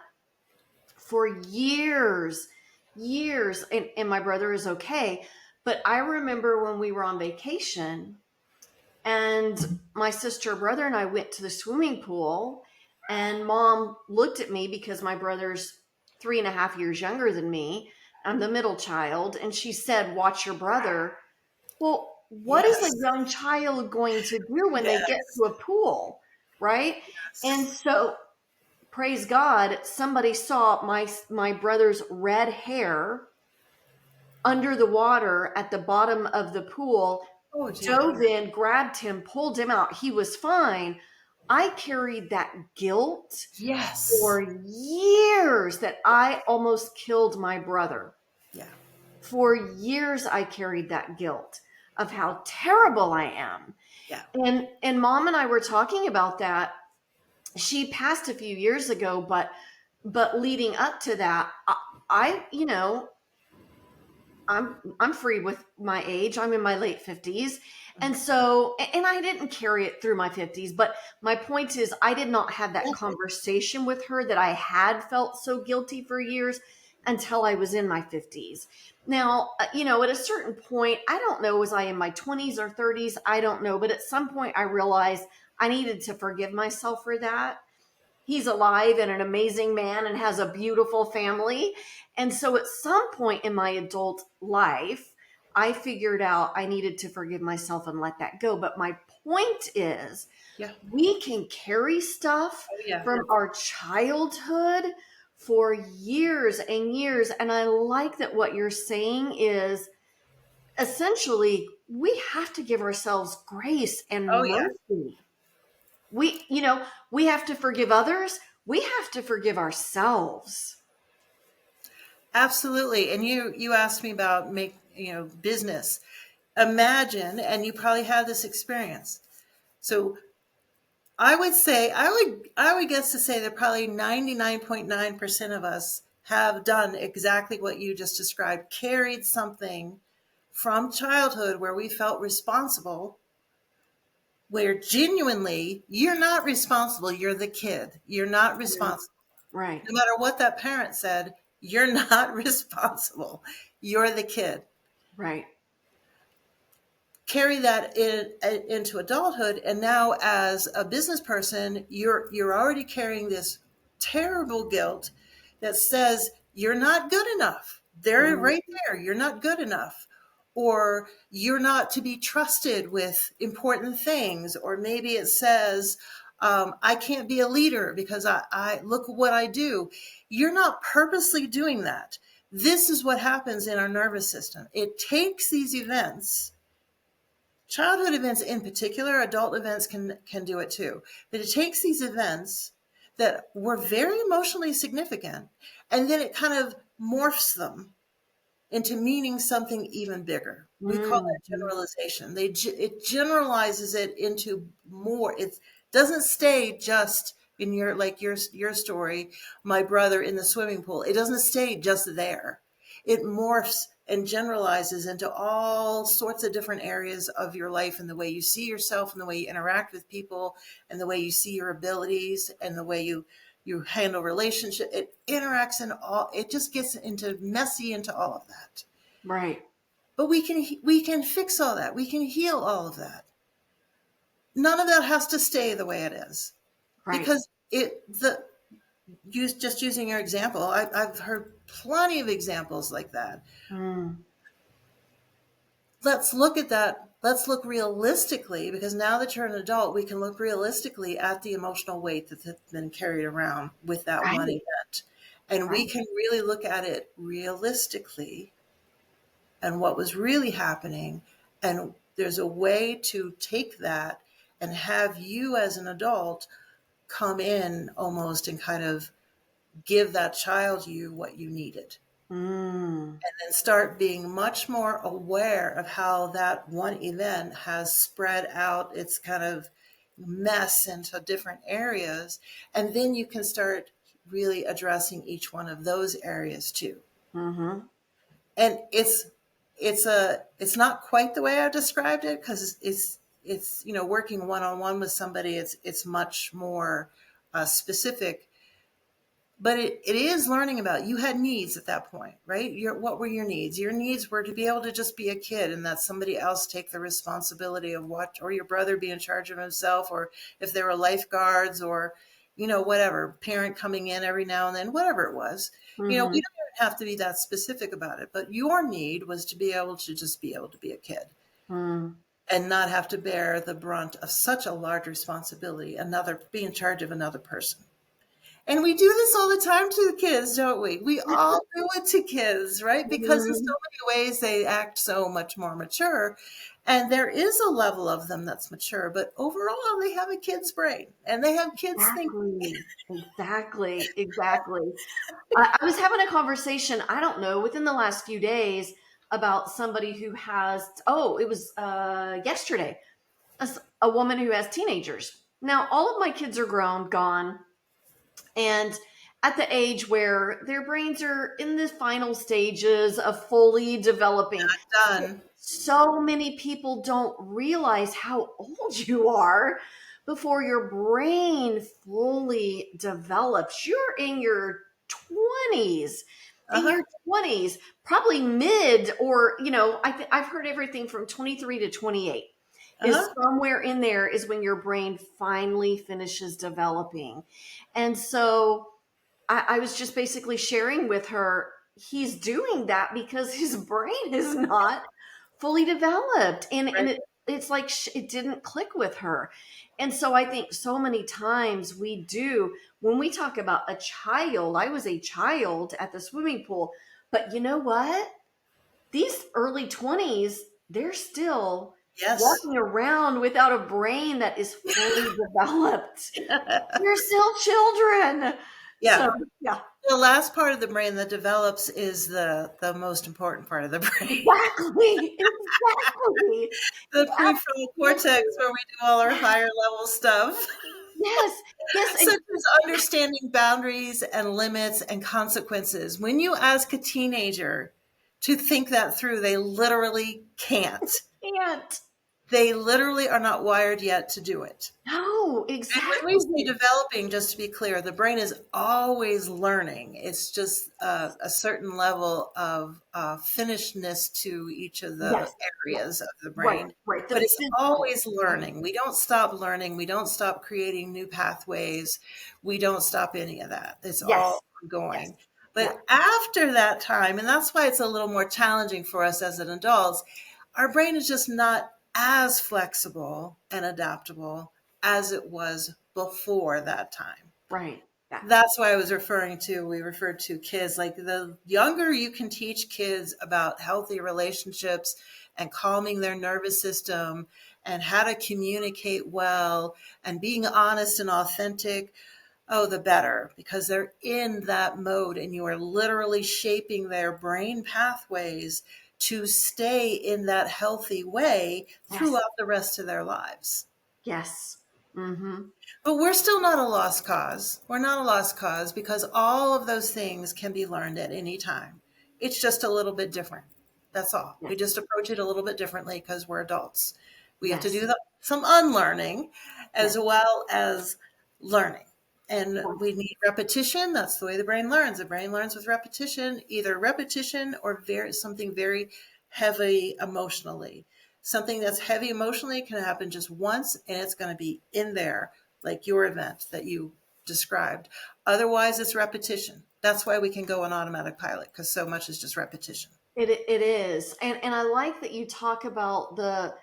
for years, and my brother is okay. But I remember when we were on vacation and my sister, brother, and I went to the swimming pool, and mom looked at me because my brother's 3.5 years younger than me. I'm the middle child. And she said, "Watch your brother." Well, what is a Yes. young child going to do when they get Yes. to a pool? Right. And Yes. so, praise God, somebody saw my brother's red hair under the water at the bottom of the pool, Oh, dear. dove in, grabbed him, pulled him out. He was fine. I carried that guilt Yes. for years that I almost killed my brother. Yeah. For years, I carried that guilt of how terrible I am. Yeah. And mom and I were talking about that. She passed a few years ago, but leading up to that, I I'm free with my age. I'm in my late 50s. And so and I didn't carry it through my 50s, but my point is I did not have that Yeah. conversation with her that I had felt so guilty for years until I was in my 50s. Now, at a certain point, I don't know, was I in my 20s or 30s? I don't know, but at some point I realized I needed to forgive myself for that. He's alive and an amazing man and has a beautiful family. And so at some point in my adult life, I figured out I needed to forgive myself and let that go. But my point is, Yeah. we can carry stuff Oh, yeah. from our childhood for years and years. And I like that what you're saying is essentially we have to give ourselves grace and Oh, yeah. mercy. We have to forgive others. We have to forgive ourselves. Absolutely. And you asked me about business. Imagine, and you probably had this experience. So I would guess to say that probably 99.9% of us have done exactly what you just described, carried something from childhood where we felt responsible, where genuinely you're not responsible, you're the kid. You're not Right. responsible. Right. No matter what that parent said, you're not responsible. You're the kid. Right. Carry that into adulthood, and now as a business person you're already carrying this terrible guilt that says you're not good enough. They're Mhm. right there. You're not good enough, or you're not to be trusted with important things, or maybe it says I can't be a leader because I look at what I do. You're not purposely doing that. This is what happens in our nervous system. It takes these events, childhood events in particular, adult events can do it too. But it takes these events that were very emotionally significant. And then it kind of morphs them into meaning something even bigger. We call that Mm-hmm. generalization. It generalizes it into more. It doesn't stay just in your, like your story, my brother in the swimming pool. It doesn't stay just there. It morphs and generalizes into all sorts of different areas of your life, and the way you see yourself and the way you interact with people and the way you see your abilities and the way you handle relationship. It interacts in all, it just gets into messy into all of that. Right. But we can fix all that. We can heal all of that. None of that has to stay the way it is, Right. because just using your example, I've heard plenty of examples like that. Mm. Let's look at that. Let's look realistically, because now that you're an adult, we can look realistically at the emotional weight that's been carried around with that one Right. event. And we Right. can really look at it realistically and what was really happening. And there's a way to take that and have you as an adult come in almost and kind of give that child you what you needed. Mm. And then start being much more aware of how that one event has spread out its kind of mess into different areas. And then you can start really addressing each one of those areas too. Mm-hmm. And it's not quite the way I described it, because it's working one on one with somebody. It's much more specific, but it is learning about, you had needs at that point, right? What were your needs? Your needs were to be able to just be a kid, and that somebody else take the responsibility of what, or your brother be in charge of himself, or if there were lifeguards, or whatever, parent coming in every now and then, whatever it was. We don't Mm-hmm. even have to be that specific about it, but your need was to be able to just be able to be a kid Mm. and not have to bear the brunt of such a large responsibility, be in charge of another person. And we do this all the time to the kids, don't we? We all do it to kids, right? Because in so Mm. many ways they act so much more mature. And there is a level of them that's mature, but overall they have a kid's brain and they have kids think. Exactly. Exactly. Exactly. I was having a conversation, I don't know, within the last few days about somebody who has, oh, it was yesterday, a woman who has teenagers. Now, all of my kids are grown, gone, and at the age where their brains are in the final stages of fully developing. Done. So many people don't realize how old you are before your brain fully develops. You're in your 20s. In Uh-huh. your 20s, probably mid, or I've heard everything from 23 to 28 is Uh-huh. somewhere in there is when your brain finally finishes developing. And so I was just basically sharing with her, he's doing that because his brain is not fully developed. And Right. it's like it didn't click with her. And so I think so many times we do, when we talk about a child, I was a child at the swimming pool, but you know what? These early 20s, they're still Yes. walking around without a brain that is fully developed. They're still children. So, Yeah. yeah, The last part of the brain that develops is the most important part of the brain. exactly. Exactly. The prefrontal cortex, Absolutely. where we do all our Yes. higher level stuff. Yes. Yes. Such as understanding boundaries and limits and consequences. When you ask a teenager to think that through, they literally can't. And They literally are not wired yet to do it. no, And when we say exactly. developing, just to be clear, the brain is always learning. It's just a certain level of finishedness to each of the Yes. Yes. areas of the Right. brain, Right. The but it's physical. always learning. We don't stop learning. We don't stop creating new pathways. We don't stop any of that. It's Yes. all Yes. ongoing. Yeah. But after that time, and that's why it's a little more challenging for us as an adults, our brain is just not as flexible and adaptable as it was before that time. Right. Yeah. That's why we referred to kids, like the younger you can teach kids about healthy relationships and calming their nervous system and how to communicate well and being honest and authentic, oh, the better, because they're in that mode and you are literally shaping their brain pathways to stay in that healthy way Yes. throughout the rest of their lives. Yes. Mm-hmm. But we're still not a lost cause. We're not a lost cause because all of those things can be learned at any time. It's just a little bit different. That's all. Yeah. We just approach it a little bit differently because we're adults. We have to Yes. do some unlearning Yes. as well as learning. And Right. we need repetition. That's the way the brain learns. The brain learns with repetition, either repetition or something very heavy emotionally. Something that's heavy emotionally can happen just once and it's going to be in there, like your event that you described. Otherwise, it's repetition. That's why we can go on automatic pilot, because so much is just repetition. It is. And I like that you talk about the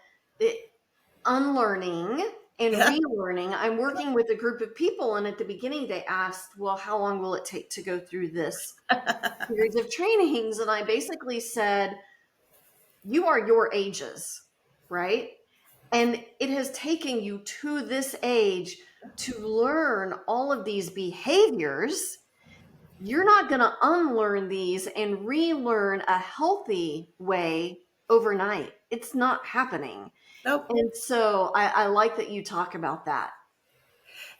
unlearning and Yeah. relearning. I'm working with a group of people, and at the beginning, they asked, well, how long will it take to go through this series of trainings? And I basically said, you are your ages, right? And it has taken you to this age to learn all of these behaviors. You're not going to unlearn these and relearn a healthy way overnight. It's not happening. Nope. And so I like that you talk about that.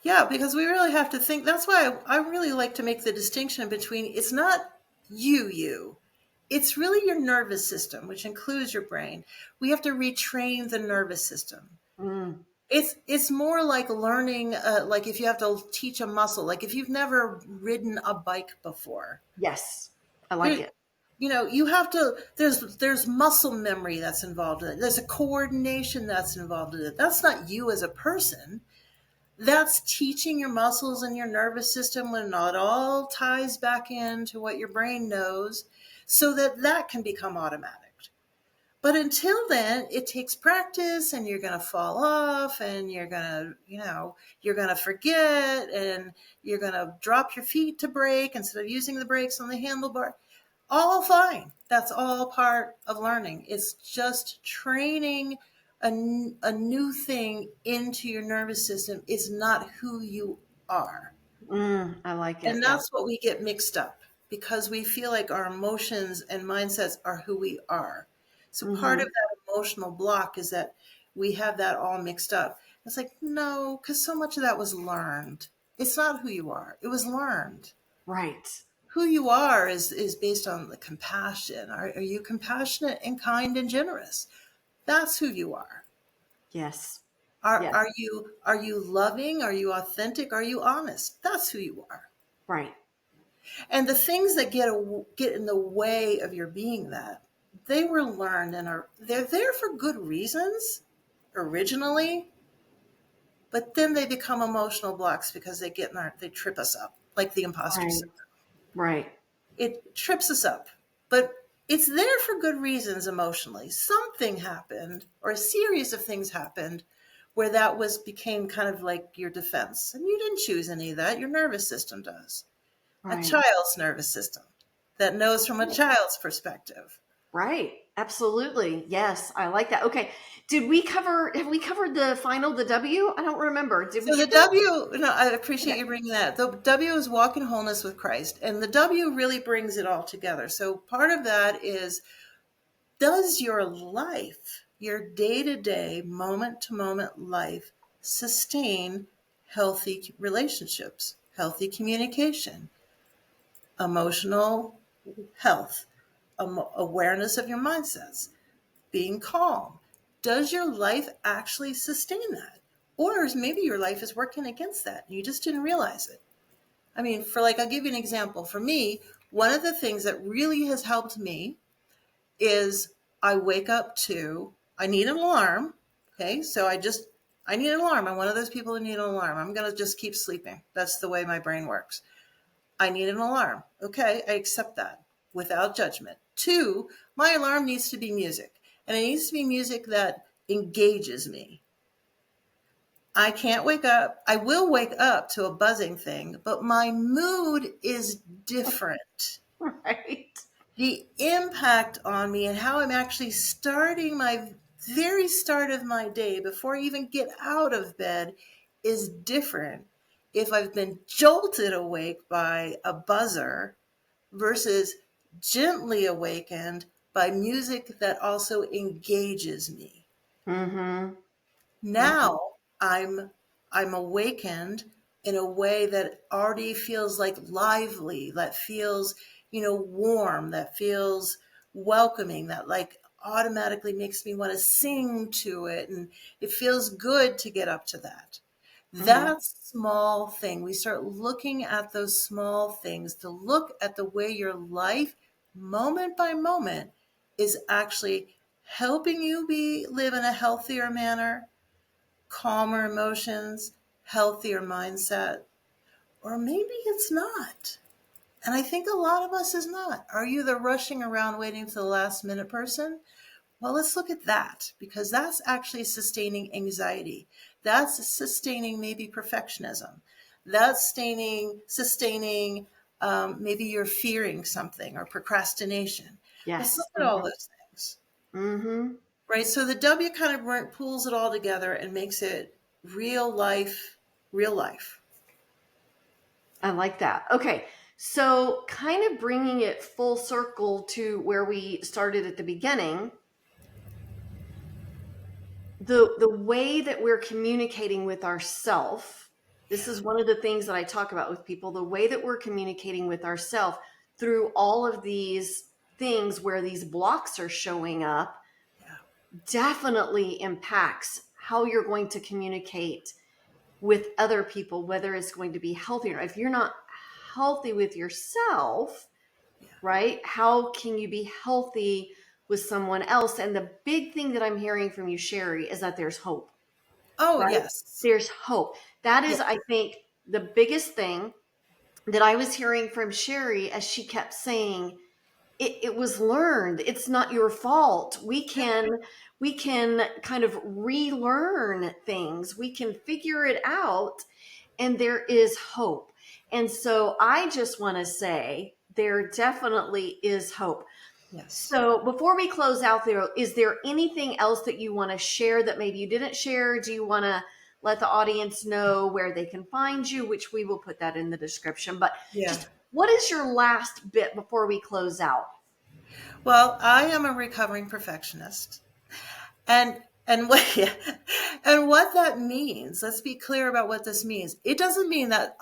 Yeah, because we really have to think. That's why I really like to make the distinction between it's not you. It's really your nervous system, which includes your brain. We have to retrain the nervous system. Mm, It's more like learning, like if you have to teach a muscle, like if you've never ridden a bike before, yes, I like you it. you have to. There's muscle memory that's involved in it. There's a coordination that's involved in it. That's not you as a person. That's teaching your muscles and your nervous system when it all ties back into what your brain knows, so that that can become automatic. But until then, it takes practice and you're going to fall off and you're going to, you're going to forget and you're going to drop your feet to brake instead of using the brakes on the handlebar. All fine. That's all part of learning. It's just training a new thing into your nervous system is not who you are. I like it. And Yeah. that's what we get mixed up because we feel like our emotions and mindsets are who we are. So part of Hmm. that emotional block is that we have that all mixed up. It's like, no, because so much of that was learned. It's not who you are. It was learned. Right. Who you are is based on the compassion. Are you compassionate and kind and generous? That's who you are. Yes. Are Yes. are you loving? Are you authentic? Are you honest? That's who you are. Right. And the things that get in the way of your being that, they were learned and they're there for good reasons originally, but then they become emotional blocks because they trip us up, like the imposter Right. syndrome. Right. It trips us up, but it's there for good reasons emotionally. Something happened or a series of things happened where that was became kind of like your defense. And you didn't choose any of that. Your nervous system does. A Right. child's nervous system that knows from a child's perspective. Right. Absolutely. Yes. I like that. Okay. Have we covered the W? I don't remember. Did we So the get there? W, no, I appreciate Okay. you bringing that. The W is walk in wholeness with Christ. And the W really brings it all together. So part of that is, does your life, your day to day, moment to moment life, sustain healthy relationships, healthy communication, emotional health, awareness of your mindsets, being calm? Does your life actually sustain that? Or maybe your life is working against that and you just didn't realize it. I mean, I'll give you an example. For me, one of the things that really has helped me is I wake up to, I need an alarm. Okay. So I need an alarm. I'm one of those people who need an alarm. I'm going to just keep sleeping. That's the way my brain works. I need an alarm. Okay. I accept that without judgment. Two, my alarm needs to be music, and it needs to be music that engages me. I can't wake up. I will wake up to a buzzing thing, but my mood is different. Right. The impact on me and how I'm actually starting my very start of my day before I even get out of bed is different. if I've been jolted awake by a buzzer versus gently awakened by music that also engages me. Mm-hmm. Mm-hmm. Now I'm awakened in a way that already feels like lively, that feels, warm, that feels welcoming, that like automatically makes me want to sing to it, and it feels good to get up to that. Mm-hmm. That small thing, we start looking at those small things to look at the way your life, moment by moment, is actually helping you live in a healthier manner, calmer emotions, healthier mindset, or maybe it's not. And I think a lot of us is not. Are you the rushing around waiting to the last minute person? Well, let's look at that, because that's actually sustaining anxiety. That's sustaining maybe perfectionism. That's sustaining maybe you're fearing something or procrastination. Let's look Yes. at all Mm-hmm. those things, Mm-hmm. right? So the W kind of pulls it all together and makes it real life, real life. I like that. Okay. So, kind of bringing it full circle to where we started at the beginning, the way that we're communicating with ourself, this Yeah, is one of the things that I talk about with people, the way that we're communicating with ourself through all of these things where these blocks are showing up yeah. definitely impacts how you're going to communicate with other people, whether it's going to be healthy or not. If you're not healthy with yourself, Yeah. right? How can you be healthy with someone else? And the big thing that I'm hearing from you, Sherry, is that there's hope, Oh, right? yes. There's hope. That Yeah. is, I think, the biggest thing that I was hearing from Sherry as she kept saying, it was learned. It's not your fault. We can kind of relearn things. We can figure it out, and there is hope. And so I just want to say there definitely is hope. Yes. So before we close out there, is there anything else that you want to share that maybe you didn't share? Do you want to let the audience know where they can find you, which we will put that in the description. But Yeah. just what is your last bit before we close out? Well, I am a recovering perfectionist. And what and what that means, let's be clear about what this means. It doesn't mean that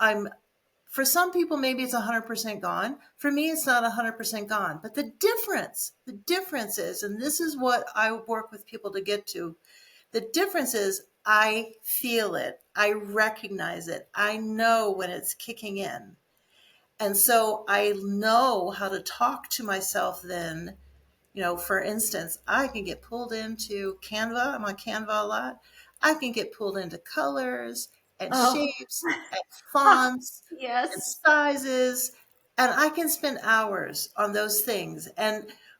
for some people maybe it's 100% gone. For me it's not 100% gone. But the difference is, and this is what I work with people to get to, the difference is I feel it. I recognize it. I know when it's kicking in. And so I know how to talk to myself then. For instance, I can get pulled into Canva. I'm on Canva a lot. I can get pulled into colors and Oh, shapes and fonts and yes. sizes. And I can spend hours on those things.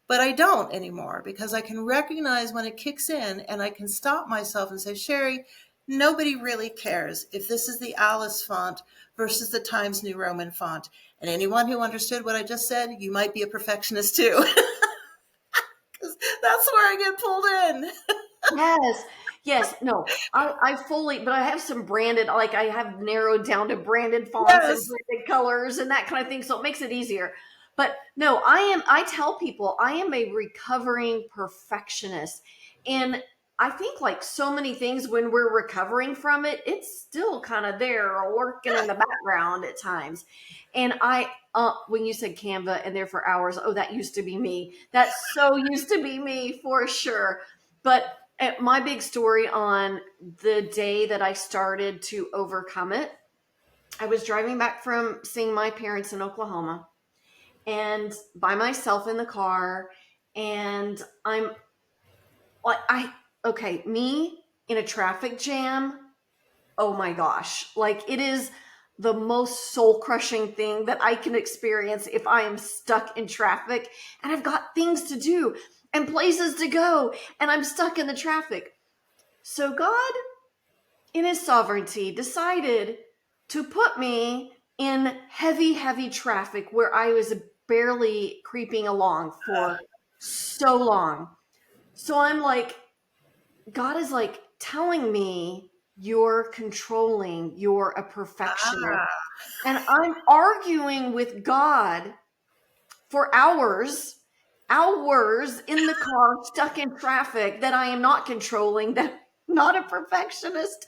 But I don't anymore, because I can recognize when it kicks in, and I can stop myself and say, Sherry, nobody really cares if this is the Alice font versus the Times New Roman font. And anyone who understood what I just said, you might be a perfectionist too. That's where I get pulled in. Yes. Yes. No, I fully, but I have some branded, like I have narrowed down to branded fonts and Yes. branded colors and that kind of thing. So it makes it easier. But no, I tell people I am a recovering perfectionist. And I think like so many things when we're recovering from it, it's still kind of there or lurking in the background at times. And when you said Canva and there for hours, oh, that used to be me. That so used to be me for sure. But my big story on the day that I started to overcome it, I was driving back from seeing my parents in Oklahoma and by myself in the car. And I'm like, okay, me in a traffic jam. Oh my gosh. Like it is the most soul crushing thing that I can experience if I am stuck in traffic and I've got things to do and places to go and I'm stuck in the traffic. So God, in his sovereignty, decided to put me in heavy, heavy traffic where I was barely creeping along for so long. So I'm like, God is like telling me you're controlling, you're a perfectionist. Ah, And I'm arguing with God for hours, hours in the car, stuck in traffic, that I am not controlling, that I'm not a perfectionist.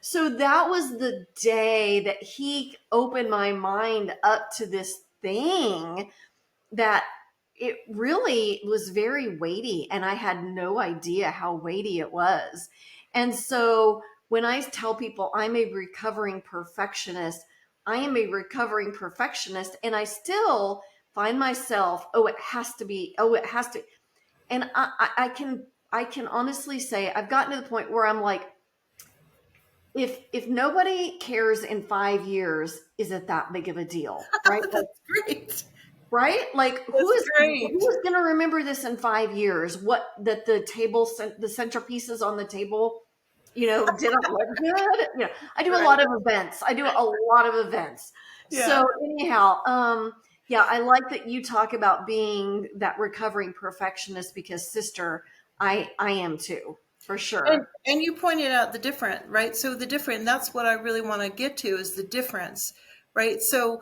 So that was the day that he opened my mind up to this thing that it really was very weighty, and I had no idea how weighty it was. And so when I tell people I'm a recovering perfectionist, I am a recovering perfectionist, and I still find myself, oh, it has to be, oh, it has to. And I can honestly say I've gotten to the point where I'm like, if nobody cares in 5 years, is it that big of a deal? Right? Like, that's great. right? Like who That's is great. going to remember this in 5 years? What that the table, the centerpieces on the table, didn't look good. I do a Right. lot of events. I do a lot of events. Yeah. So anyhow, yeah, I like that you talk about being that recovering perfectionist, because sister, I am too, for sure. And you pointed out the different, right? So the different, that's what I really want to get to is the difference, right? So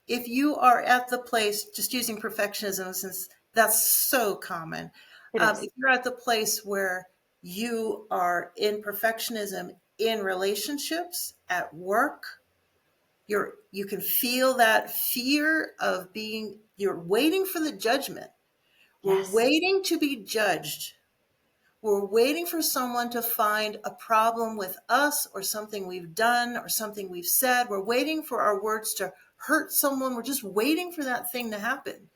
if you are at the place, just using perfectionism since that's so common, It is. if you're at the place where you are in perfectionism in relationships, at work, you can feel that fear of you're waiting for the judgment. We're Yes. waiting to be judged. We're waiting for someone to find a problem with us or something we've done or something we've said. We're waiting for our words to hurt someone. We're just waiting for that thing to happen.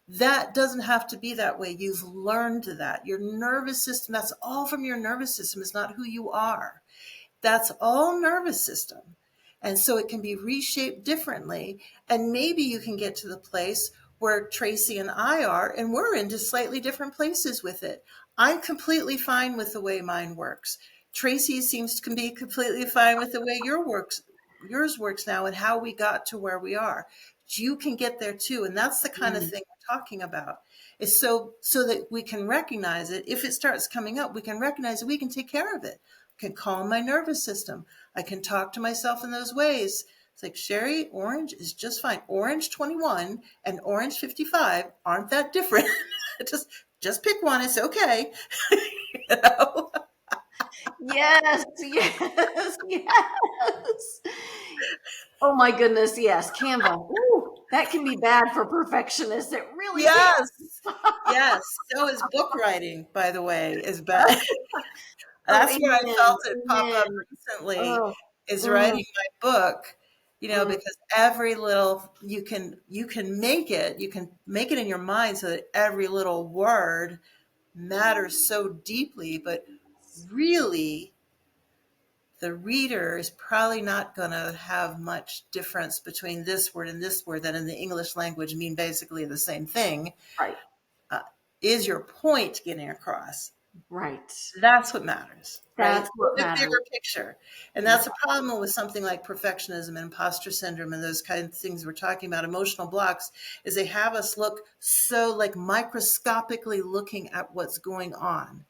That doesn't have to be that way. You've learned that. Your nervous system, that's all from your nervous system. It's not who you are. That's all nervous system. And so it can be reshaped differently. And maybe you can get to the place where Traci and I are, and we're into slightly different places with it. I'm completely fine with the way mine works. Traci seems to be completely fine with the way yours works now, and how we got to where we are. You can get there too. And that's the kind of Mm. thing we're talking about. Is so that we can recognize it. If it starts coming up, we can recognize it, we can take care of it. Can calm my nervous system. I can talk to myself in those ways. It's like, Sherry, orange is just fine. Orange 21 and orange 55 aren't that different. just pick one. It's okay. You know? Yes, yes, yes. Oh my goodness, yes. Canva. Ooh, that can be bad for perfectionists. It really can. Yes. Yes. So is book writing, by the way, is bad. Oh, That's where I amen. felt it pop up Amen. recently, Oh, is mm, writing my book, mm, because every little you can make it in your mind so that every little word matters so deeply, but really the reader is probably not going to have much difference between this word and this word that in the English language mean basically the same thing. right, Uh, is your point getting across? right. That's what matters, right? That's So what the matters. bigger picture. And Yeah, that's a problem with something like perfectionism and imposter syndrome and those kinds of things we're talking about, emotional blocks, is they have us look so like microscopically looking at what's going on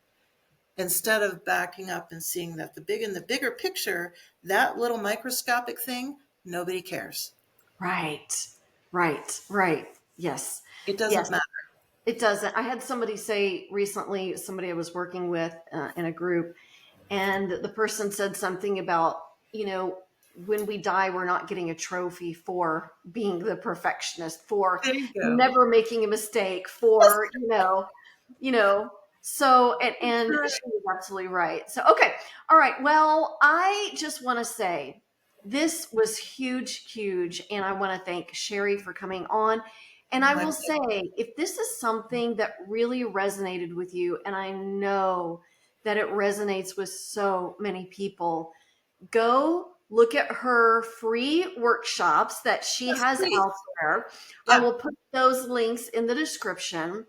instead of backing up and seeing that in the bigger picture, that little microscopic thing, nobody cares. right, right, right. Yes, It yes. doesn't matter. It doesn't. I had somebody say recently, somebody I was working with in a group, and the person said something about, when we die, we're not getting a trophy for being the perfectionist, for There you go. never making a mistake, That's for, you know, so, and correct. she was absolutely right. So, okay. All right. Well, I just want to say this was huge, huge. And I want to thank Sherry for coming on. And I My will say, if this is something that really resonated with you, and I know that it resonates with so many people, go look at her free workshops that she that's has great. out there. I Yeah. will put those links in the description.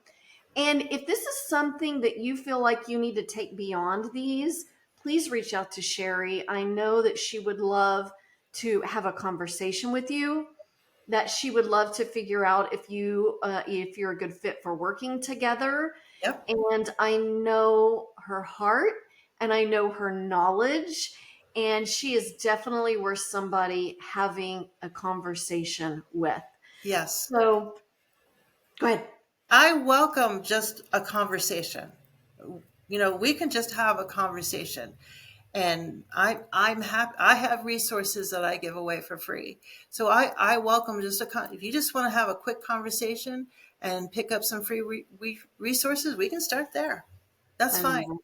And if this is something that you feel like you need to take beyond these, please reach out to Sherry. I know that she would love to have a conversation with you, that she would love to figure out if you're a good fit for working together. Yep. And I know her heart, and I know her knowledge, and she is definitely worth somebody having a conversation with. Yes. So go ahead. I welcome just a conversation. We can just have a conversation. And I'm happy. I have resources that I give away for free. So I welcome just if you just want to have a quick conversation and pick up some free resources, we can start there. That's I fine. love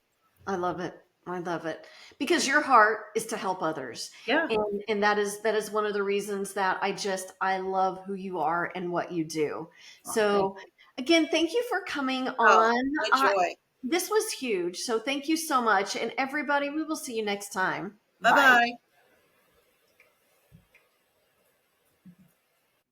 I love it. I love it because your heart is to help others. Yeah. And that is one of the reasons that I love who you are and what you do. Oh, thank So again, thank you for coming you. Oh, on. my joy. This was huge. So thank you so much. And everybody, we will see you next time. Bye Bye. bye.